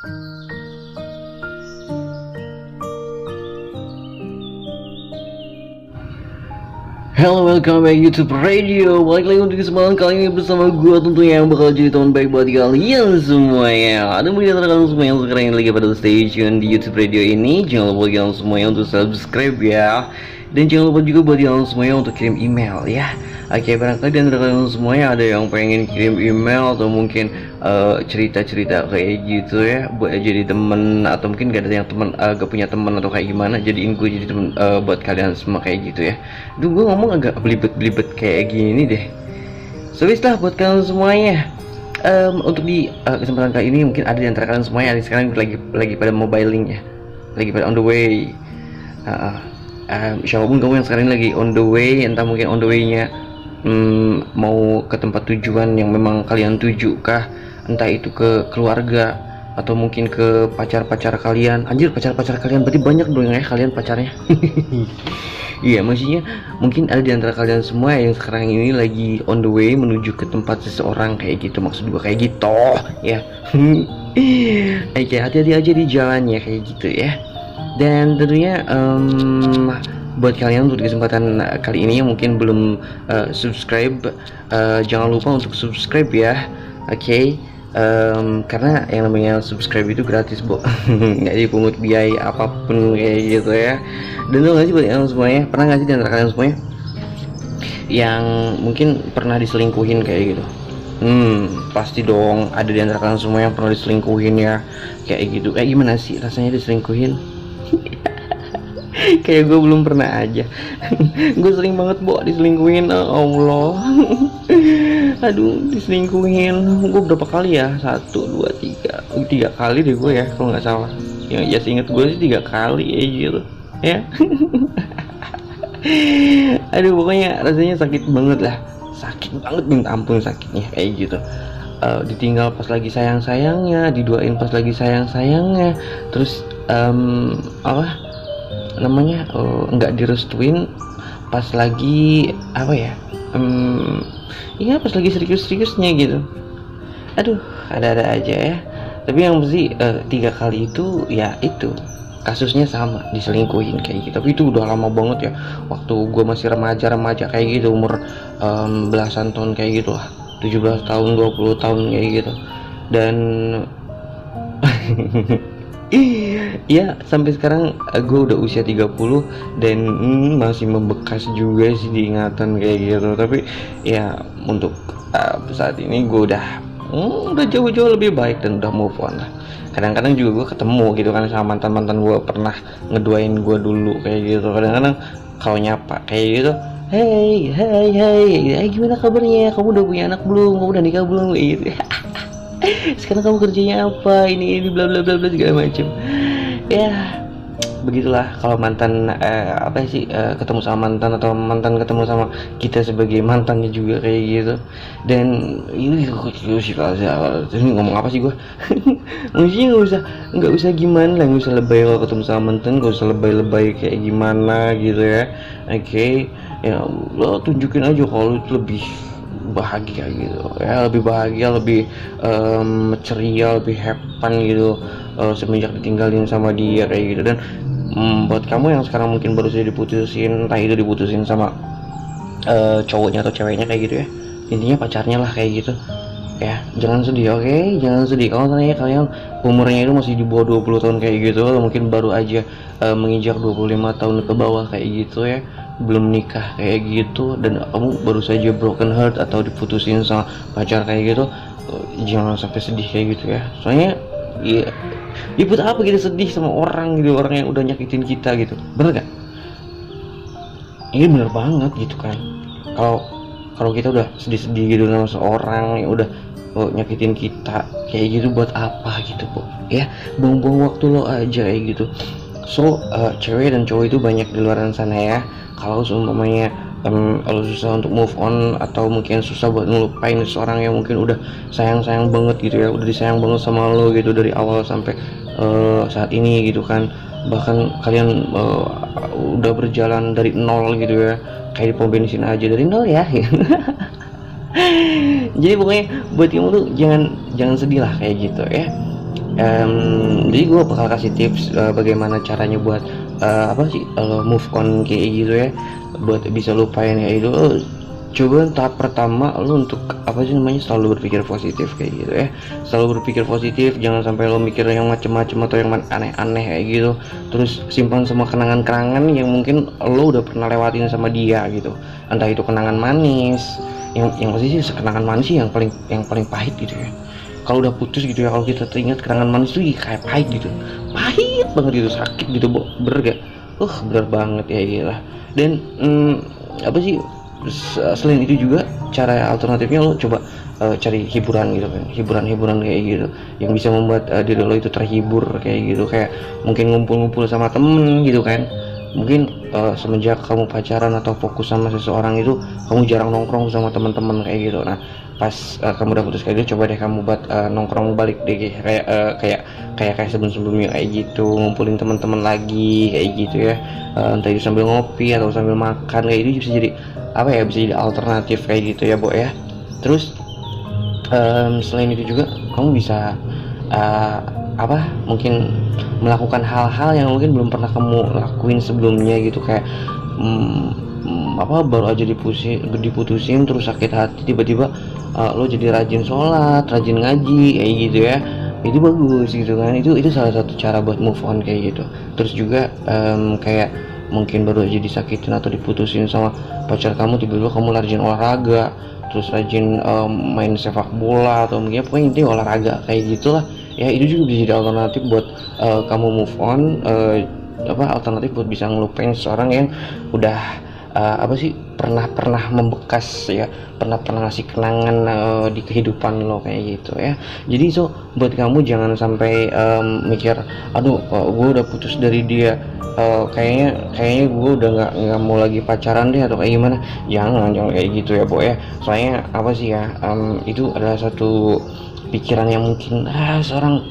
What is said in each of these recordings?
Halo, welcome back YouTube Radio. Balik lagi untuk kesempatan kali ini bersama gue tentunya yang bakal jadi teman baik buat kalian semuanya. Ada mungkin antara kalian semua yang sekarang lagi pada station di YouTube Radio ini. Jangan lupa kalian semuanya untuk subscribe ya. Dan jangan lupa juga buat kalian semuanya untuk kirim email ya. Oke, barangkali di antara kalian semuanya ada yang pengen kirim email atau mungkin cerita-cerita kayak gitu ya, buat jadi temen, atau mungkin gak ada yang temen, gak punya temen atau kayak gimana, jadiin gue jadi temen buat kalian semua kayak gitu ya. Duh, gue ngomong agak belibet-belibet kayak gini deh. So wis lah buat kalian semuanya. Untuk di kesempatan kali ini mungkin ada di antara kalian semuanya yang sekarang lagi pada mobiling ya, lagi pada on the way. Siapapun kamu yang sekarang lagi on the way, entah mungkin on the way-nya mau ke tempat tujuan yang memang kalian tuju kah, entah itu ke keluarga atau mungkin ke pacar-pacar kalian. Anjir, pacar-pacar kalian berarti banyak dong ya kalian pacarnya. Iya, maksudnya mungkin ada di antara kalian semua yang sekarang ini lagi on the way menuju ke tempat seseorang kayak gitu, maksud gua kayak gitu ya. Oke, hati-hati aja di jalannya kayak gitu ya. Dan tentunya buat kalian untuk kesempatan kali ini yang mungkin belum subscribe, jangan lupa untuk subscribe ya. Oke. Karena yang namanya subscribe itu gratis, Bo. Nggak dipungut biaya apapun kayak gitu ya. Dan lo nggak sih buat kalian semuanya, pernah nggak sih di antara kalian semuanya yang mungkin pernah diselingkuhin kayak gitu? Pasti dong ada di antara kalian semua yang pernah diselingkuhin ya kayak gitu. Kayak gimana sih rasanya diselingkuhin? Kayak gue belum pernah aja. Gue sering banget, Bo, diselingkuhin. Allah. Aduh, diselingkuhin. Gue berapa kali ya? 1, 2, 3 3 kali deh gue ya, kalau nggak salah. Ya seinget gue sih 3 kali ya gitu ya. Aduh, pokoknya rasanya sakit banget lah. Sakit banget, minta ampun sakitnya kayak gitu. Ditinggal pas lagi sayang-sayangnya, diduain pas lagi sayang-sayangnya, terus apa namanya, nggak direstuin pas lagi apa ya, ya pas lagi serius-seriusnya gitu. Aduh, ada-ada aja ya. Tapi yang mesti 3 kali itu ya itu kasusnya sama, diselingkuhin kayak gitu. Tapi itu udah lama banget ya, waktu gue masih remaja kayak gitu, umur belasan tahun kayak gitu lah, 17 tahun 20 tahun kayak gitu. Dan iya, sampai sekarang gue udah usia 30 dan masih membekas juga sih di ingatan kayak gitu. Tapi ya untuk saat ini gue udah jauh-jauh lebih baik dan udah move on lah. Kadang-kadang juga gue ketemu gitu kan sama mantan-mantan gue pernah ngeduain gue dulu kayak gitu. Kadang-kadang kalau nyapa kayak gitu, hey gimana kabarnya, kamu udah punya anak belum, kamu udah nikah belum, gitu. Sekarang kamu kerjanya apa, ini bla bla bla bla segala macem ya. Begitulah kalau mantan apa sih, ketemu sama mantan atau mantan ketemu sama kita sebagai mantannya juga kayak gitu. Dan ini ngomong apa sih gue? Maksudnya nggak usah gimana lah, nggak usah lebay kalau ketemu sama mantan, nggak usah lebay kayak gimana gitu ya. Oke, ya lo tunjukin aja kalau itu lebih bahagia gitu ya, lebih bahagia, lebih ceria, lebih happy gitu semenjak ditinggalin sama dia kayak gitu. Dan buat kamu yang sekarang mungkin baru saja diputusin, entah itu diputusin sama cowoknya atau ceweknya kayak gitu ya, intinya pacarnya lah kayak gitu ya, jangan sedih, oke? Jangan sedih kalau ternyata kalian umurnya itu masih di bawah 20 tahun kayak gitu, atau mungkin baru aja menginjak 25 tahun ke bawah kayak gitu ya, belum nikah kayak gitu, dan kamu baru saja broken heart atau diputusin sama pacar kayak gitu. Jangan sampai sedih kayak gitu ya, soalnya ya buat apa kita sedih sama orang gitu, orang yang udah nyakitin kita gitu, bener gak? Ini bener banget gitu kan. Kalau kita udah sedih-sedih gitu sama seorang yang udah nyakitin kita kayak gitu, buat apa gitu, Bu ya, buang-buang waktu lo aja kayak gitu. So cewek dan cowok itu banyak di luar sana ya. Kalau seumpamanya lo susah untuk move on, atau mungkin susah buat ngelupain seorang yang mungkin udah sayang banget gitu ya, udah disayang banget sama lo gitu dari awal sampai saat ini gitu kan, bahkan kalian udah berjalan dari nol gitu ya, kayak di pom bensin aja dari nol ya. Jadi pokoknya buat kamu tuh jangan sedih lah kayak gitu ya. Jadi gue bakal kasih tips bagaimana caranya buat move on kayak gitu ya, buat bisa lupain kayak gitu. Coba tahap pertama lo untuk selalu berpikir positif kayak gitu ya, selalu berpikir positif, jangan sampai lo mikir yang macem-macem atau yang aneh-aneh kayak gitu. Terus simpan semua kenangan-kenangan yang mungkin lo udah pernah lewatin sama dia gitu, entah itu kenangan manis, yang pasti sih kenangan manis sih yang paling pahit gitu ya. Kalau udah putus gitu ya, kalau kita teringat kenangan manis tuh kayak pahit gitu, pahit banget gitu, sakit gitu, bener gak? Bener banget ya, gila. Dan selain itu juga cara alternatifnya lo coba cari hiburan gitu kan, hiburan kayak gitu yang bisa membuat diri lo itu terhibur kayak gitu, kayak mungkin ngumpul-ngumpul sama temen gitu kan. Mungkin semenjak kamu pacaran atau fokus sama seseorang itu kamu jarang nongkrong sama teman-teman kayak gitu. Nah pas kamu udah putus kayak gitu, coba deh kamu buat nongkrong balik deh, kayak sebelum-sebelumnya kayak gitu, ngumpulin teman-teman lagi kayak gitu ya. Entah itu sambil ngopi atau sambil makan kayak gitu, bisa jadi bisa jadi alternatif kayak gitu ya, Bo ya. Terus selain itu juga kamu bisa mungkin melakukan hal-hal yang mungkin belum pernah kamu lakuin sebelumnya gitu, kayak baru aja diputusin terus sakit hati, tiba-tiba lo jadi rajin sholat, rajin ngaji kayak gitu ya. Itu bagus gitu kan, itu salah satu cara buat move on kayak gitu. Terus juga kayak mungkin baru aja disakitin atau diputusin sama pacar kamu, tiba-tiba kamu rajin olahraga, terus rajin main sepak bola atau mungkin pokoknya intinya olahraga kayak gitulah ya. Itu juga bisa jadi alternatif buat kamu move on, alternatif buat bisa ngelupain seorang yang udah pernah membekas ya, pernah ngasih kenangan di kehidupan lo kayak gitu ya. Jadi buat kamu jangan sampai mikir gue udah putus dari dia, kayaknya gue udah nggak mau lagi pacaran deh atau kayak gimana. Jangan kayak gitu ya, Bo ya. Soalnya itu adalah satu pikiran yang mungkin seorang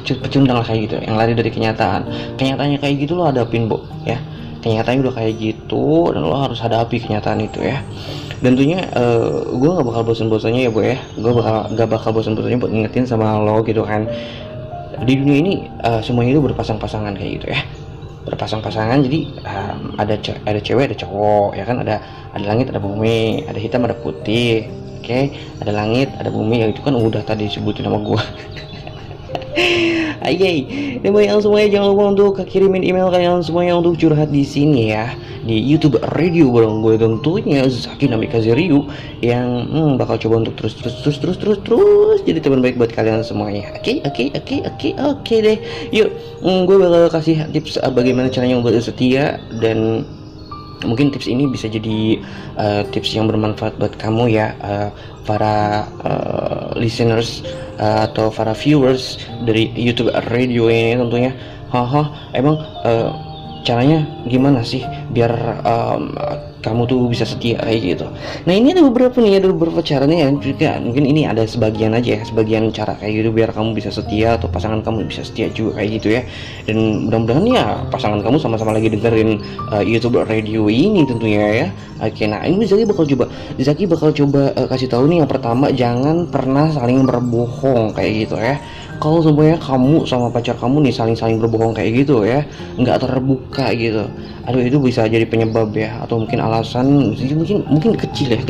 pecundang kayak gitu, yang lari dari kenyataannya kayak gitu. Lo hadapin, Bo ya, kenyataannya udah kayak gitu dan lo harus hadapi kenyataan itu ya. Dan tentunya gue gak bakal bosan-bosannya ya, Bo ya, gue gak bakal bosan-bosannya buat ngingetin sama lo gitu kan. Di dunia ini semuanya itu berpasang-pasangan kayak gitu ya, berpasang-pasangan. Jadi ada cewek ada cowok ya kan, ada langit ada bumi, ada hitam ada putih. Oke, ada langit ada bumi, ya itu kan udah tadi disebutin sama gue. Dan buat yang semuanya jangan lupa untuk kirimin email kalian semuanya untuk curhat di sini ya, di YouTube Radio bareng gue tentunya Zaki Namika Zeriu, yang bakal coba untuk terus jadi teman baik buat kalian semuanya. Oke deh. Yuk, gue bakal kasih tips bagaimana caranya buat setia, dan mungkin tips ini bisa jadi tips yang bermanfaat buat kamu ya, para listeners atau para viewers dari YouTube Radio ini tentunya. Emang caranya gimana sih biar kamu tuh bisa setia kayak gitu? Nah ini ada beberapa caranya ya, juga mungkin ini ada sebagian aja ya, sebagian cara kayak gitu biar kamu bisa setia atau pasangan kamu bisa setia juga kayak gitu ya. Dan mudah-mudahan ya pasangan kamu sama-sama lagi dengerin YouTube Radio ini tentunya ya. Oke, nah ini Zaki bakal coba kasih tahu nih. Yang pertama, jangan pernah saling berbohong kayak gitu ya. Kalau semuanya kamu sama pacar kamu nih saling berbohong kayak gitu ya, nggak terbuka gitu, itu bisa jadi penyebab ya, atau mungkin alasan mungkin kecil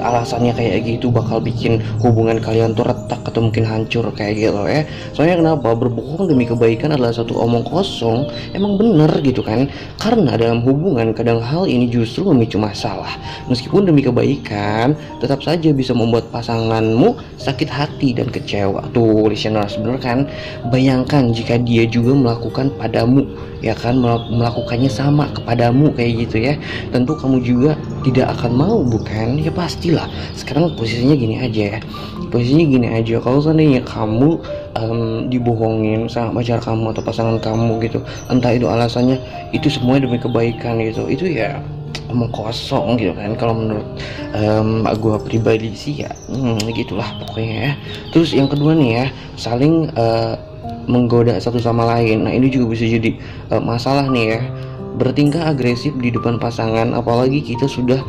alasannya kayak gitu bakal bikin hubungan kalian tuh retak atau mungkin hancur kayak gitu ya. Soalnya kenapa? Berbohong demi kebaikan adalah satu omong kosong, emang bener gitu kan, karena dalam hubungan kadang hal ini justru memicu masalah. Meskipun demi kebaikan, tetap saja bisa membuat pasanganmu sakit hati dan kecewa. Tuh listener, sebenarnya kan, bayangkan jika dia juga melakukan padamu ya kan, melakukannya sama kepadamu kayak gitu ya, tentu kamu juga tidak akan mau, bukan? Ya pastilah. Sekarang posisinya gini aja, kalau seandainya kamu dibohongin sama pacar kamu atau pasangan kamu gitu, entah itu alasannya itu semuanya demi kebaikan gitu, itu ya omong kosong gitu kan, kalau menurut gue pribadi sih ya, gitulah pokoknya ya. Terus yang kedua nih ya, saling menggoda satu sama lain. Nah ini juga bisa jadi masalah nih ya, bertingkah agresif di depan pasangan, apalagi kita sudah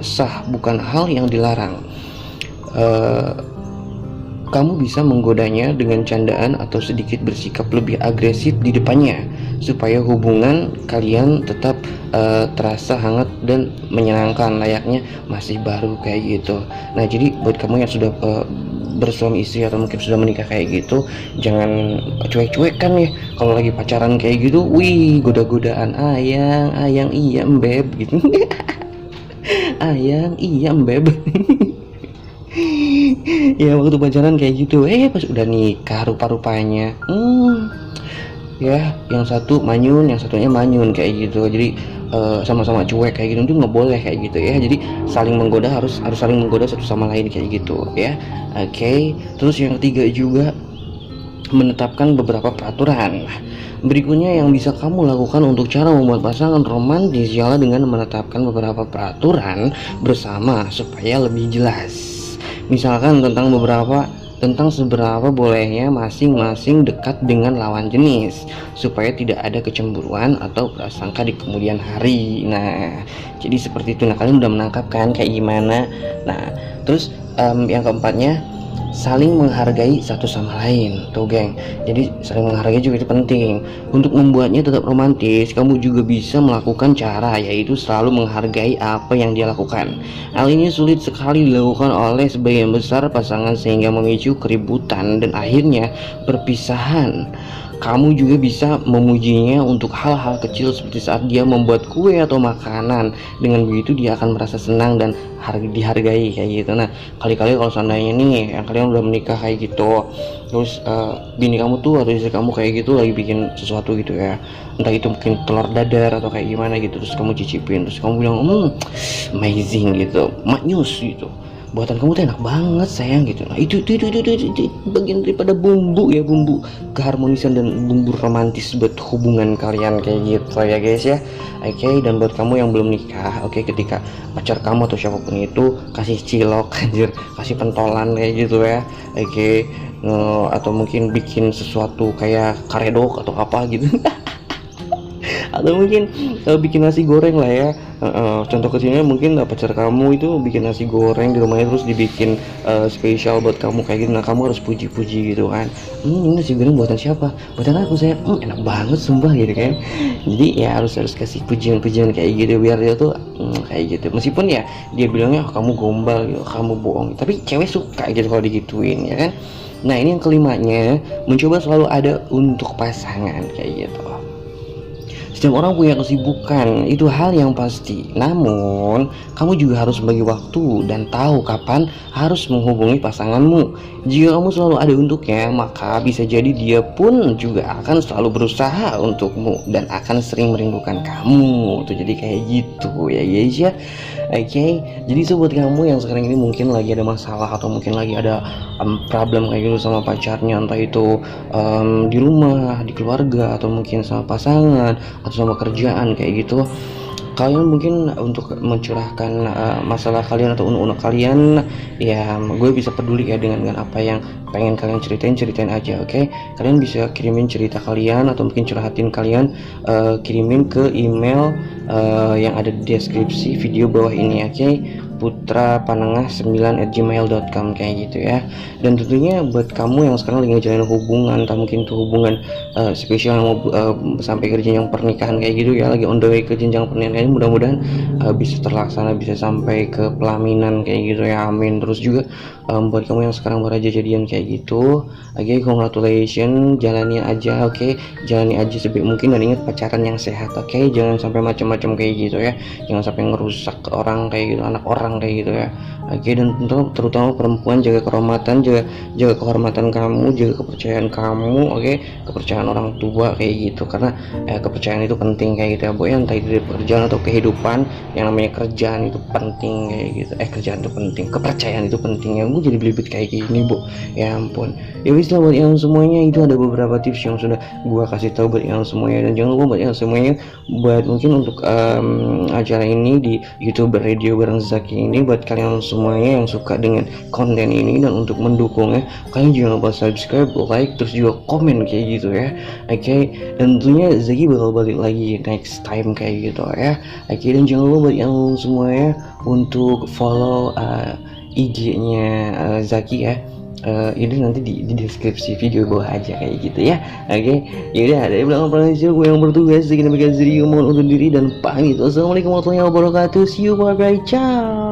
sah, bukan hal yang dilarang. kamu bisa menggodanya dengan candaan atau sedikit bersikap lebih agresif di depannya supaya hubungan kalian tetap terasa hangat dan menyenangkan layaknya masih baru kayak gitu. Nah, jadi buat kamu yang sudah bersuami istri atau mungkin sudah menikah kayak gitu, jangan cuek-cuek kan ya kalau lagi pacaran kayak gitu. Wih, goda-godaan ayang ayang iya embeb gitu. Ayang iya embeb. Ya waktu pacaran kayak gitu, pas udah nikah rupa-rupanya ya yang satu manyun yang satunya manyun kayak gitu. Jadi sama-sama cuek kayak gitu, itu nggak boleh kayak gitu ya. Jadi saling menggoda, harus saling menggoda satu sama lain kayak gitu ya. Oke. Terus yang ketiga juga, menetapkan beberapa peraturan. Berikutnya yang bisa kamu lakukan untuk cara membuat pasangan romantis ialah dengan menetapkan beberapa peraturan bersama supaya lebih jelas. Misalkan tentang seberapa bolehnya masing-masing dekat dengan lawan jenis supaya tidak ada kecemburuan atau prasangka di kemudian hari. Nah, jadi seperti itu. Nah, kalian udah menangkap kan kayak gimana? Nah, terus yang keempatnya, saling menghargai satu sama lain tuh geng. Jadi saling menghargai juga itu penting. Untuk membuatnya tetap romantis, kamu juga bisa melakukan cara, yaitu selalu menghargai apa yang dia lakukan. Hal ini sulit sekali dilakukan oleh sebagian besar pasangan sehingga memicu keributan dan akhirnya perpisahan. Kamu juga bisa memujinya untuk hal-hal kecil seperti saat dia membuat kue atau makanan. Dengan begitu dia akan merasa senang dan dihargai kayak gitu. Nah, kali-kali kalau seandainya nih yang kalian udah menikah kayak gitu, terus bini kamu tuh atau istri kamu kayak gitu lagi bikin sesuatu gitu ya, entah itu mungkin telur dadar atau kayak gimana gitu, terus kamu cicipin, terus kamu bilang amazing gitu, maknyus gitu, buatan kamu tuh enak banget sayang gitu. Nah, itu bagian daripada bumbu ya, bumbu keharmonisan dan bumbu romantis buat hubungan kalian kayak gitu ya guys ya. Oke, dan buat kamu yang belum nikah, ketika pacar kamu atau siapapun itu kasih cilok anjir, kasih pentolan kayak gitu ya. Atau mungkin bikin sesuatu kayak karedok atau apa gitu. Atau mungkin bikin nasi goreng lah ya. Contoh kecilnya mungkin pacar kamu itu bikin nasi goreng di rumahnya, terus dibikin spesial buat kamu kayak gitu. Nah, kamu harus puji-puji gitu kan. Ini nasi goreng buatan siapa? Buatan aku saya. Enak banget sumpah gitu kan. Jadi ya harus kasih pujian-pujian kayak gitu biar dia tuh kayak gitu. Meskipun ya dia bilangnya kamu gombal gitu, kamu bohong, tapi cewek suka gitu kalau digituin ya kan. Nah, ini yang kelimanya, mencoba selalu ada untuk pasangan kayak gitu. Setiap orang punya kesibukan, itu hal yang pasti. Namun, kamu juga harus bagi waktu dan tahu kapan harus menghubungi pasanganmu. Jika kamu selalu ada untuknya, maka bisa jadi dia pun juga akan selalu berusaha untukmu dan akan sering merindukan kamu. Tuh, jadi kayak gitu ya guys ya. Jadi sobat kamu yang sekarang ini mungkin lagi ada masalah atau mungkin lagi ada problem kayak gitu sama pacarnya, entah itu di rumah, di keluarga, atau mungkin sama pasangan atau sama kerjaan kayak gitu, kalian mungkin untuk mencurahkan masalah kalian atau unek-unek kalian, ya gue bisa peduli ya dengan apa yang pengen kalian ceritain aja. Kalian bisa kirimin cerita kalian atau mungkin curhatin kalian, kirimin ke email yang ada di deskripsi video bawah ini. putrapanengah9@gmail.com kayak gitu ya. Dan tentunya buat kamu yang sekarang lagi ngejalanin hubungan, entah mungkin itu hubungan spesial yang mau sampai ke jenjang pernikahan kayak gitu ya, lagi on the way ke jenjang pernikahan, mudah-mudahan bisa terlaksana, bisa sampai ke pelaminan kayak gitu ya, amin. Terus juga buat kamu yang sekarang baru aja jadian kayak gitu, congratulations, jalani aja. Jalani aja sebik mungkin, dan ingat pacaran yang sehat. Jangan sampai macam-macam kayak gitu ya, jangan sampai ngerusak orang kayak gitu, anak orang kayak gitu ya. Dan terutama perempuan, jaga kehormatan, jaga kehormatan kamu, jaga kepercayaan kamu, kepercayaan orang tua kayak gitu, karena kepercayaan itu penting kayak gitu ya, Bu ya, entah itu di pekerjaan atau kehidupan. Yang namanya kerjaan itu penting kayak gitu, kerjaan itu penting, kepercayaan itu penting ya. Gue jadi belibet kayak gini, Bu, ya ampun. Ya wis lah, buat yang semuanya itu ada beberapa tips yang sudah gue kasih tahu buat yang semuanya, dan jangan lupa buat yang semuanya, buat mungkin untuk acara ini di YouTube Radio bareng Zaki ini, buat kalian semuanya yang suka dengan konten ini dan untuk mendukungnya, kalian jangan lupa subscribe, like, terus juga komen kayak gitu ya. Dan tentunya Zaki bakal balik lagi next time kayak gitu ya. Dan jangan lupa buat yang semuanya untuk follow IG-nya Zaki ya, ini nanti di deskripsi video bawah aja kayak gitu ya. Oke, yaudah dari belakang pengajar gue yang bertugas, sekian demikian, mohon undur diri dan pamit. Wassalamualaikum warahmatullahi wabarakatuh. See you, bye bye, ciao.